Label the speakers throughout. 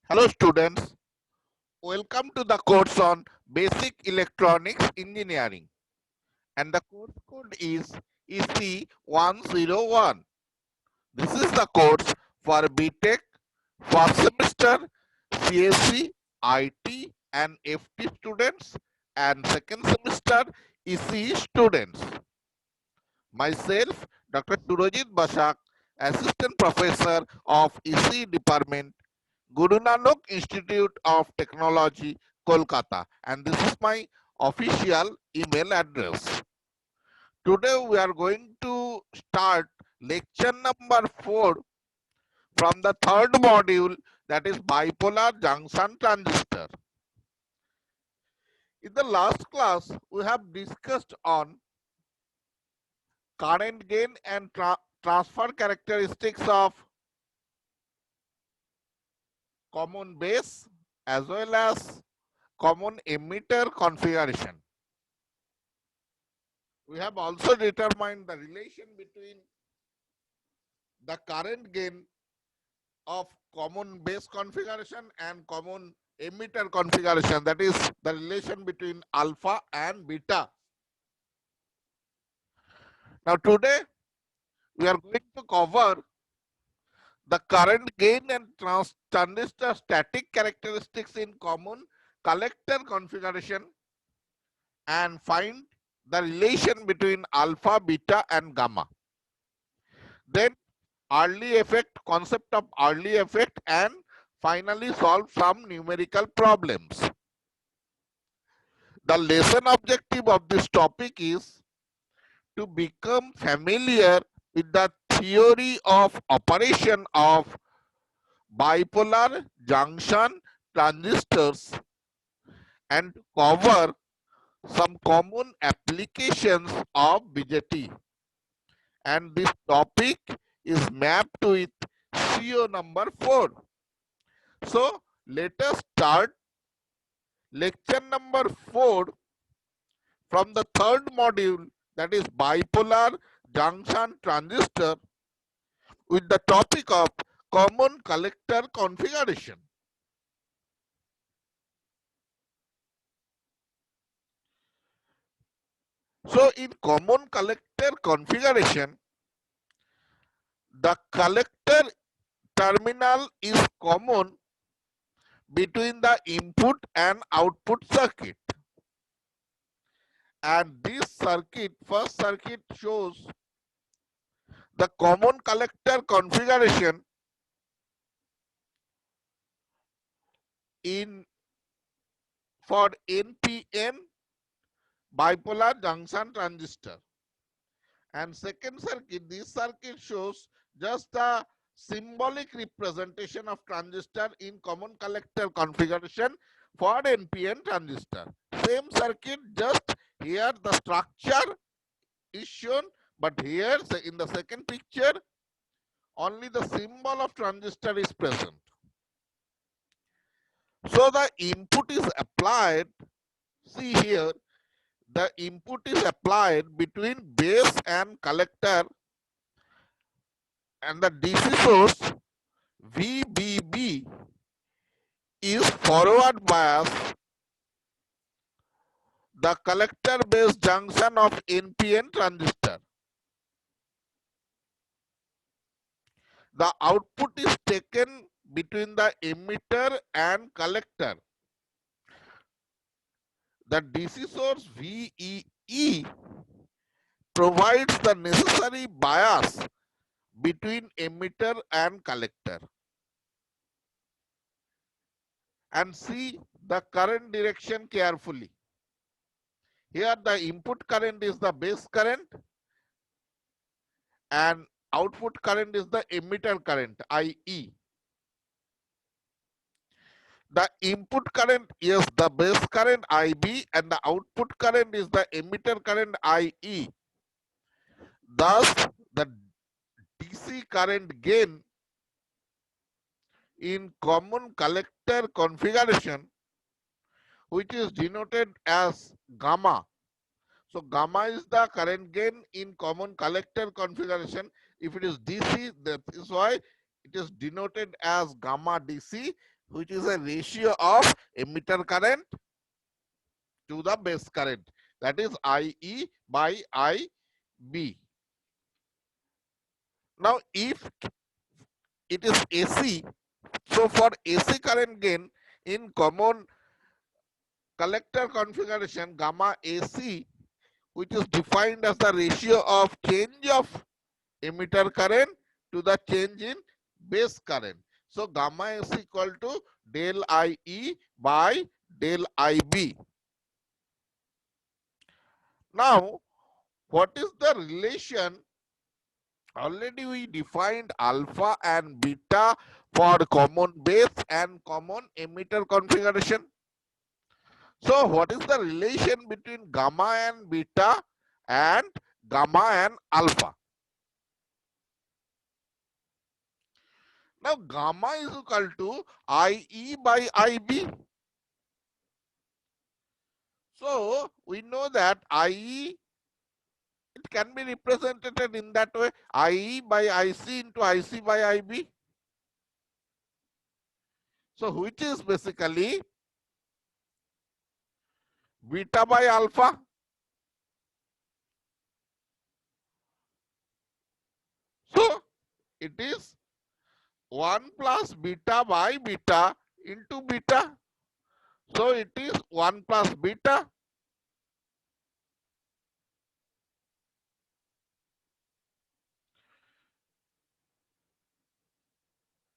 Speaker 1: Hello students, welcome to the course on Basic Electronics Engineering and the course code is EC101. This is the course for BTech first semester CSC, IT and FT students and second semester ECE students. Myself, Dr. Turojit Bashak, Assistant Professor of ECE Department, Guru Nanak Institute of Technology, Kolkata, and this is my official email address. Today we are going to start lecture number 4 from the third module, that is bipolar junction transistor. In the last class, we have discussed on current gain and transfer characteristics of common base as well as common emitter configuration. We have also determined the relation between the current gain of common base configuration and common emitter configuration, that is the relation between alpha and beta. Now today we are going to cover the current gain and transistor static characteristics in common collector configuration and find the relation between alpha, beta and gamma. Then early effect, concept of early effect, and finally solve some numerical problems. The lesson objective of this topic is to become familiar with the theory of operation of bipolar junction transistors and to cover some common applications of BJT. And this topic is mapped with CO number 4. So let us start lecture number 4 from the third module, that is bipolar junction transistor, with the topic of common collector configuration. So in common collector configuration, the collector terminal is common between the input and output circuit. And this circuit, first circuit, shows the common collector configuration in for NPN bipolar junction transistor. And second circuit, this circuit shows just the symbolic representation of transistor in common collector configuration for NPN transistor. Same circuit, just here the structure is shown, but here in the second picture only the symbol of transistor is present. So the input is applied, see here, the input is applied between base and collector, and the DC source VBB is forward bias the collector base junction of NPN transistor. The output is taken between the emitter and collector. The DC source VEE provides the necessary bias between emitter and collector. And see the current direction carefully. Here the input current is the base current and output current is the emitter current, IE. The input current is the base current, IB, and the output current is the emitter current, IE. Thus, the DC current gain in common collector configuration, which is denoted as gamma. So gamma is the current gain in common collector configuration. If it is DC, that is why it is denoted as gamma DC. which is a ratio of emitter current to the base current, that is IE by IB. Now if it is AC, so for AC current gain in common collector configuration, gamma AC, which is defined as the ratio of change of emitter current to the change in base current. So gamma is equal to del IE by del IB. Now, what is the relation? Already we defined alpha and beta for common base and common emitter configuration. So what is the relation between gamma and beta and gamma and alpha? Now gamma is equal to IE by IB. So we know that IE, it can be represented in that way, IE by IC into IC by IB. So which is basically beta by alpha. So it is 1 plus beta by beta into beta. So it is 1 plus beta.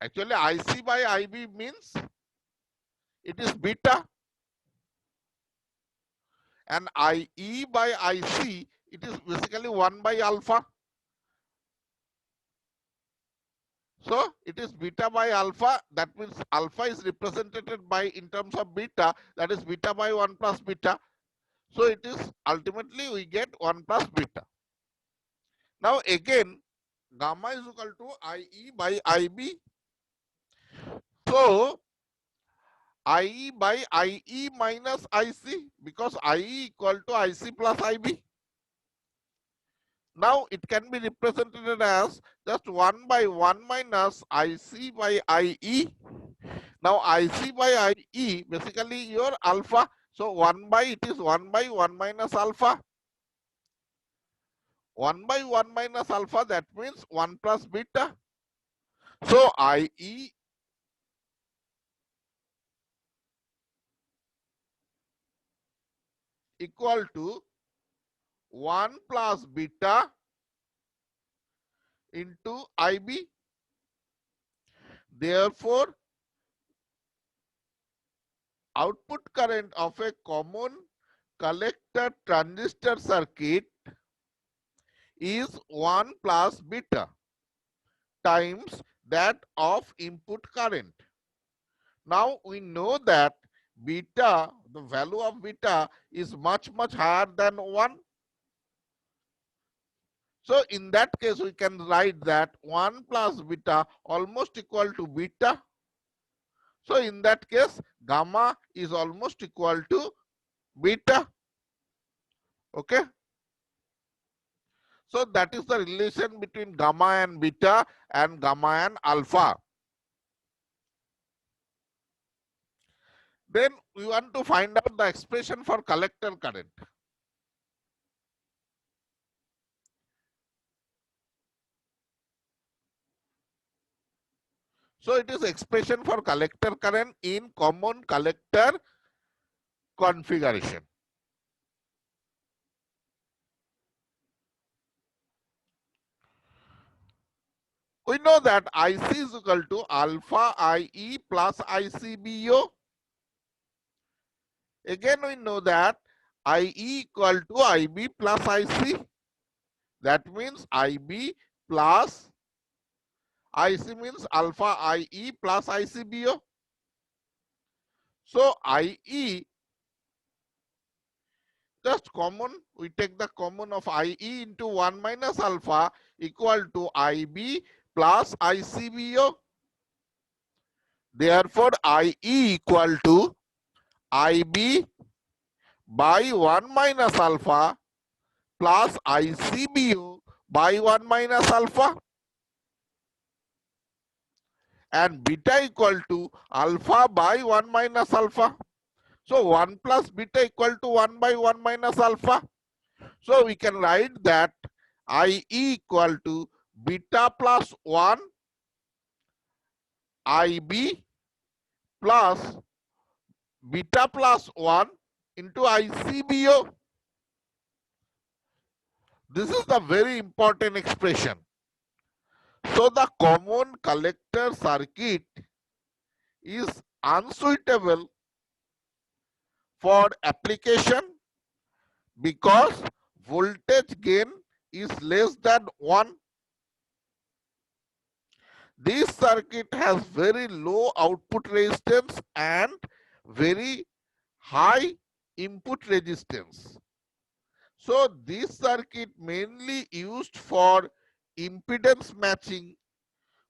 Speaker 1: Actually IC by IB means it is beta, and IE by IC, it is basically 1 by alpha. So it is beta by alpha, that means alpha is represented by in terms of beta, that is beta by 1 plus beta. So it is ultimately we get 1 plus beta. Now again gamma is equal to IE by IB. So IE by IE minus IC, because IE equal to IC plus IB. Now it can be represented as just 1 by 1 minus IC by IE. Now IC by IE basically your alpha. So 1 by, it is 1 by 1 minus alpha. 1 by 1 minus alpha, that means 1 plus beta. So IE equal to 1 plus beta into IB. Therefore, output current of a common collector transistor circuit is 1 plus beta times that of input current. Now we know that beta, the value of beta is much higher than 1. So in that case we can write that 1 plus beta almost equal to beta. So in that case gamma is almost equal to beta. Okay. So that is the relation between gamma and beta and gamma and alpha. Then we want to find out the expression for collector current. So it is expression for collector current in common collector configuration. We know that IC is equal to alpha IE plus ICBO. Again we know that IE equal to IB plus IC. That means IB plus IC means alpha IE plus ICBO. So IE, just common, we take the common of IE into 1 minus alpha equal to IB plus ICBO. Therefore, IE equal to IB by 1 minus alpha plus ICBO by 1 minus alpha. and beta equal to alpha by 1 minus alpha. So 1 plus beta equal to 1 by 1 minus alpha. So we can write that IE equal to beta plus 1 IB plus beta plus 1 into ICBO. This is the very important expression. So the common collector circuit is unsuitable for application because voltage gain is less than 1. This circuit has very low output resistance and very high input resistance. So this circuit mainly used for impedance matching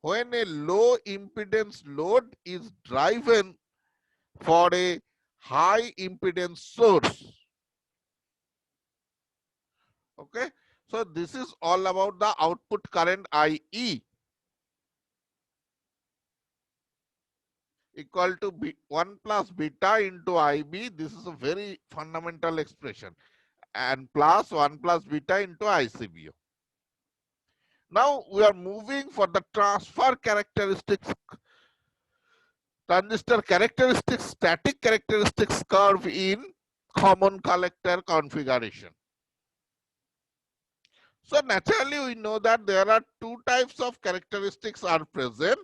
Speaker 1: when a low impedance load is driven for a high impedance source. Okay, so this is all about the output current IE equal to 1 plus beta into IB. This is a very fundamental expression, and plus 1 plus beta into ICBO. Now we are moving for the transfer characteristics, transistor characteristics, static characteristics curve in common collector configuration. So naturally we know that there are two types of characteristics are present.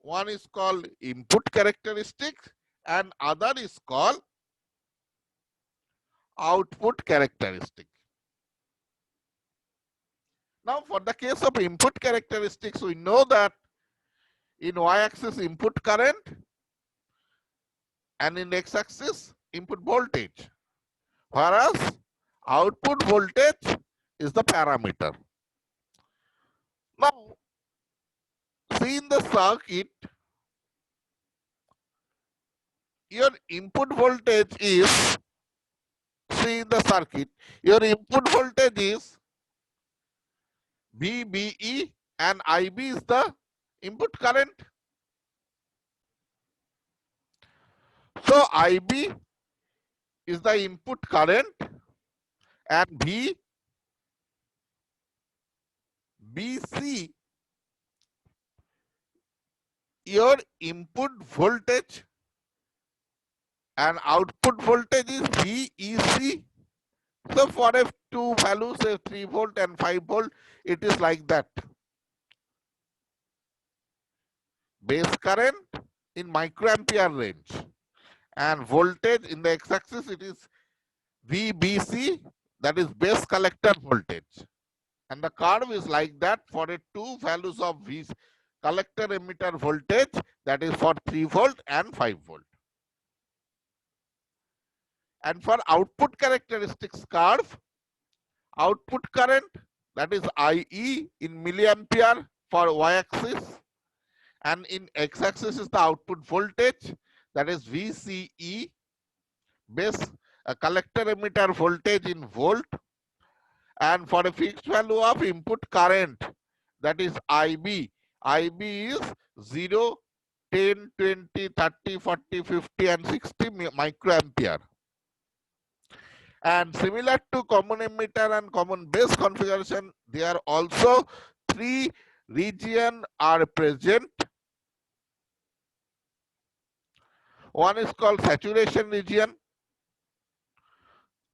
Speaker 1: One is called input characteristics and other is called output characteristic. Now for the case of input characteristics, we know that in y-axis input current and in x-axis input voltage, whereas output voltage is the parameter. Now see in the circuit, your input voltage is, see in the circuit, your input voltage is VBE and IB is the input current. So IB is the input current and VBC your input voltage and output voltage is VEC. So for a two values, say 3 volt and 5 volt, it is like that. Base current in microampere range and voltage in the x-axis it is VBC, that is base collector voltage. And the curve is like that for a two values of V collector emitter voltage, that is for 3 volt and 5 volt. And for output characteristics curve, output current, that is IE in milliampere for y-axis, and in x-axis is the output voltage, that is VCE, base collector emitter voltage in volt, and for a fixed value of input current, that is IB. IB is 0, 10, 20, 30, 40, 50 and 60 microampere. And similar to common emitter and common base configuration, there are also three regions are present. One is called saturation region,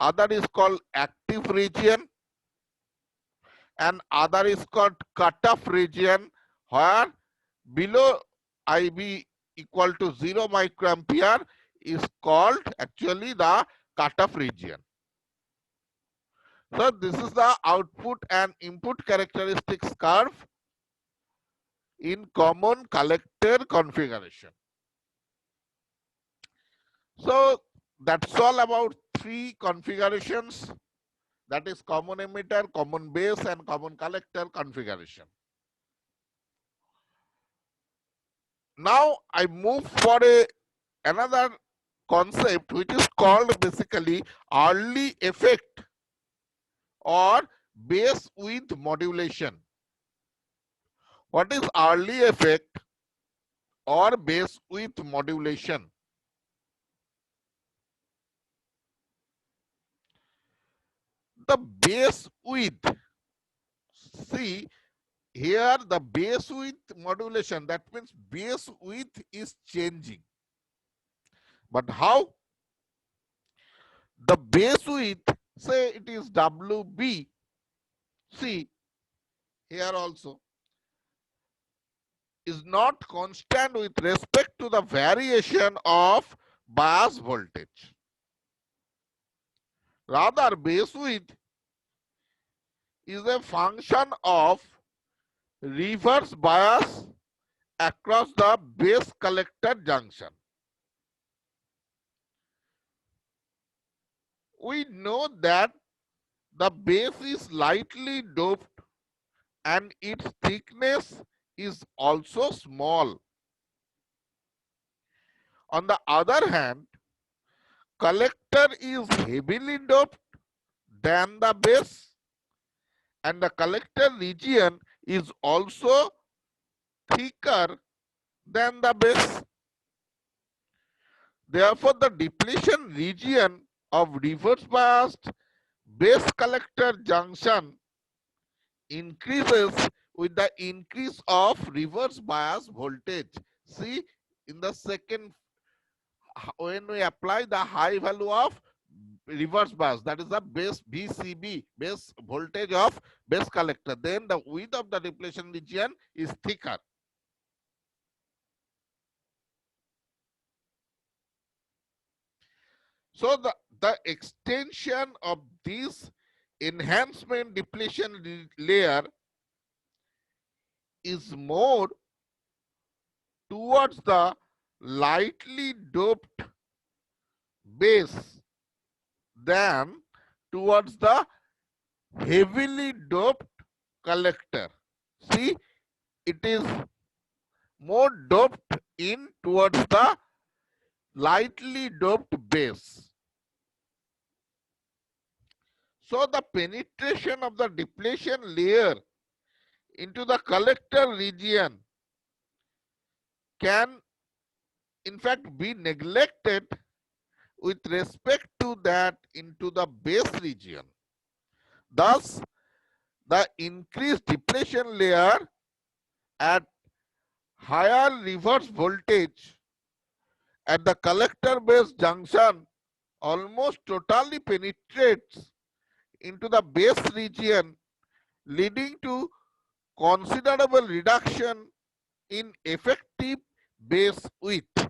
Speaker 1: other is called active region, and other is called cutoff region, where below IB equal to 0 microampere is called actually the cutoff region. So this is the output and input characteristics curve in common collector configuration. So that's all about three configurations, that is common emitter, common base and common collector configuration. Now I move for another concept which is called basically early effect or base width modulation. What is early effect? or base width modulation. The base width, see here the base width modulation, that means base width is changing. But how? The base width, say it is WB, see here also, is not constant with respect to the variation of bias voltage. Rather, base width is a function of reverse bias across the base collector junction. We know that the base is lightly doped and its thickness is also small. On the other hand, collector is heavily doped than the base, and the collector region is also thicker than the base. Therefore, the depletion region of reverse biased base collector junction increases with the increase of reverse bias voltage. See, in the second, when we apply the high value of reverse bias, that is the base BCB, base voltage of base collector, then the width of the depletion region is thicker. So the extension of this enhancement depletion layer is more towards the lightly doped base than towards the heavily doped collector. See, it is more doped in towards the lightly doped base. So the penetration of the depletion layer into the collector region can in fact be neglected with respect to that into the base region. Thus, the increased depletion layer at higher reverse voltage at the collector base junction almost totally penetrates into the base region, leading to considerable reduction in effective base width.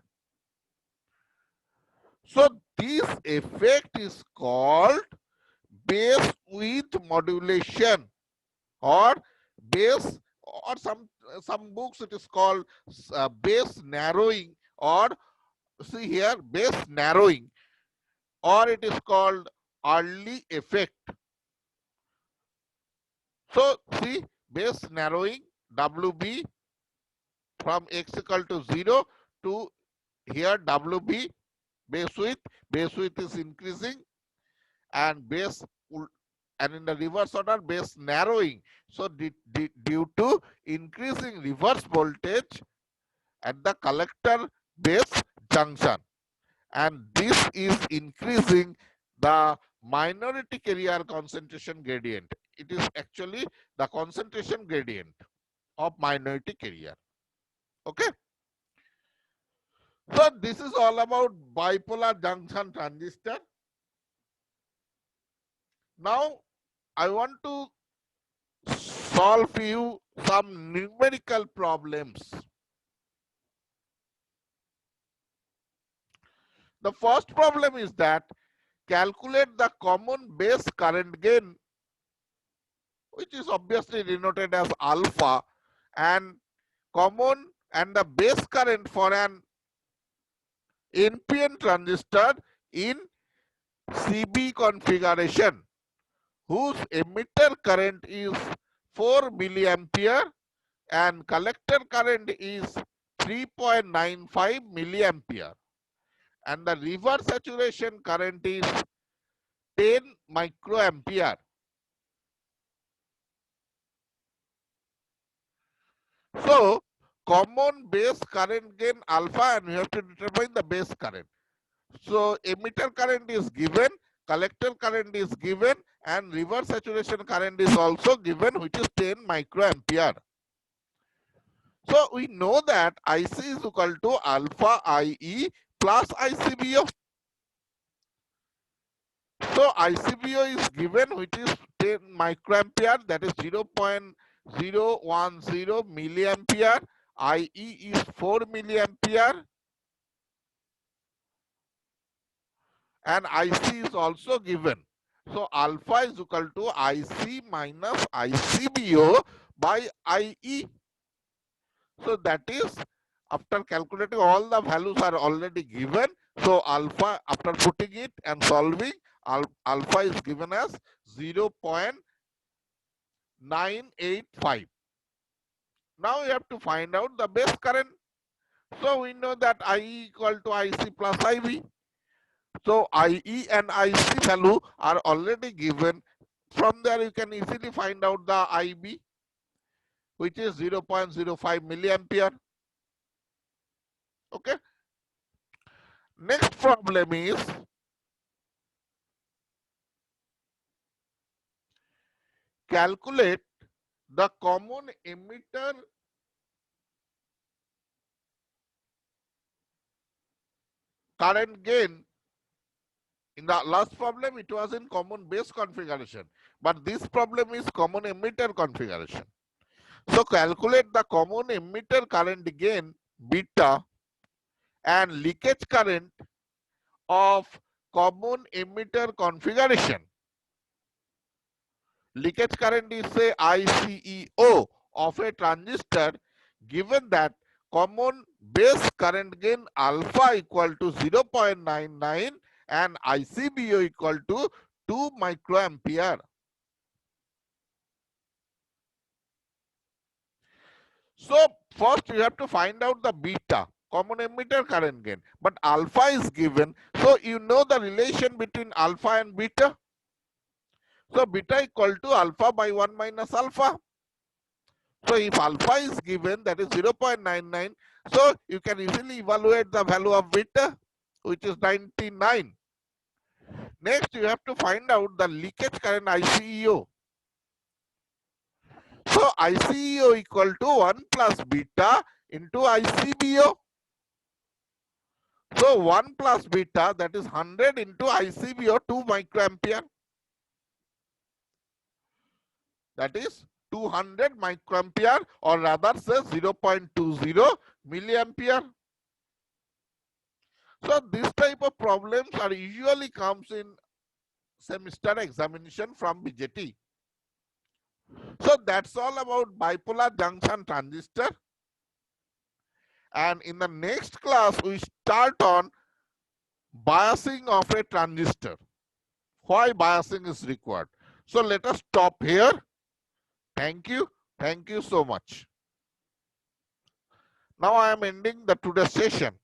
Speaker 1: So this effect is called base width modulation, or base, or some books it is called base narrowing, or see here base narrowing, or it is called early effect. So see base narrowing, WB from x equal to 0 to here WB base width is increasing, and and in the reverse order base narrowing. So due to increasing reverse voltage at the collector base junction, and this is increasing the minority carrier concentration gradient. It is actually the concentration gradient of minority carrier. Okay. So this is all about bipolar junction transistor. Now I want to solve you some numerical problems. The first problem is that calculate the common base current gain, which is obviously denoted as alpha, and the base current for an NPN transistor in CB configuration, whose emitter current is 4 milliampere and collector current is 3.95 milliampere, and the reverse saturation current is 10 microampere. So common base current gain alpha, and we have to determine the base current. So emitter current is given, collector current is given, and reverse saturation current is also given, which is 10 microampere. So we know that IC is equal to alpha IE plus ICBO. So ICBO is given, which is 10 microampere, that is 0.010 milliampere. IE is 4 milliampere, and IC is also given. So alpha is equal to IC minus ICBO by IE. So that is, after calculating, all the values are already given. So alpha, after putting it and solving, alpha is given as 0.985. Now we have to find out the base current. So we know that IE equal to IC plus IB. So IE and IC value are already given. From there you can easily find out the IB, which is 0.05 milliampere. Okay. Next problem is calculate the common emitter current gain. In the last problem, it was in common base configuration, but this problem is common emitter configuration. So calculate the common emitter current gain beta and leakage current of common emitter configuration. Leakage current is say ICEO of a transistor, given that common base current gain alpha equal to 0.99 and ICBO equal to 2 microampere. So first you have to find out the beta, common emitter current gain, but alpha is given. So you know the relation between alpha and beta. So beta equal to alpha by 1 minus alpha. So if alpha is given, that is 0.99, so you can easily evaluate the value of beta, which is 99. Next, you have to find out the leakage current ICEO. So ICEO equal to 1 plus beta into ICBO. So 1 plus beta, that is 100 into ICBO, 2 microampere. That is 200 microampere, or rather say 0.20 milliampere. So this type of problems are usually comes in semester examination from BJT. So that's all about bipolar junction transistor. And in the next class, we start on biasing of a transistor. Why biasing is required. So let us stop here. Thank you. Thank you so much. Now I am ending the today's session.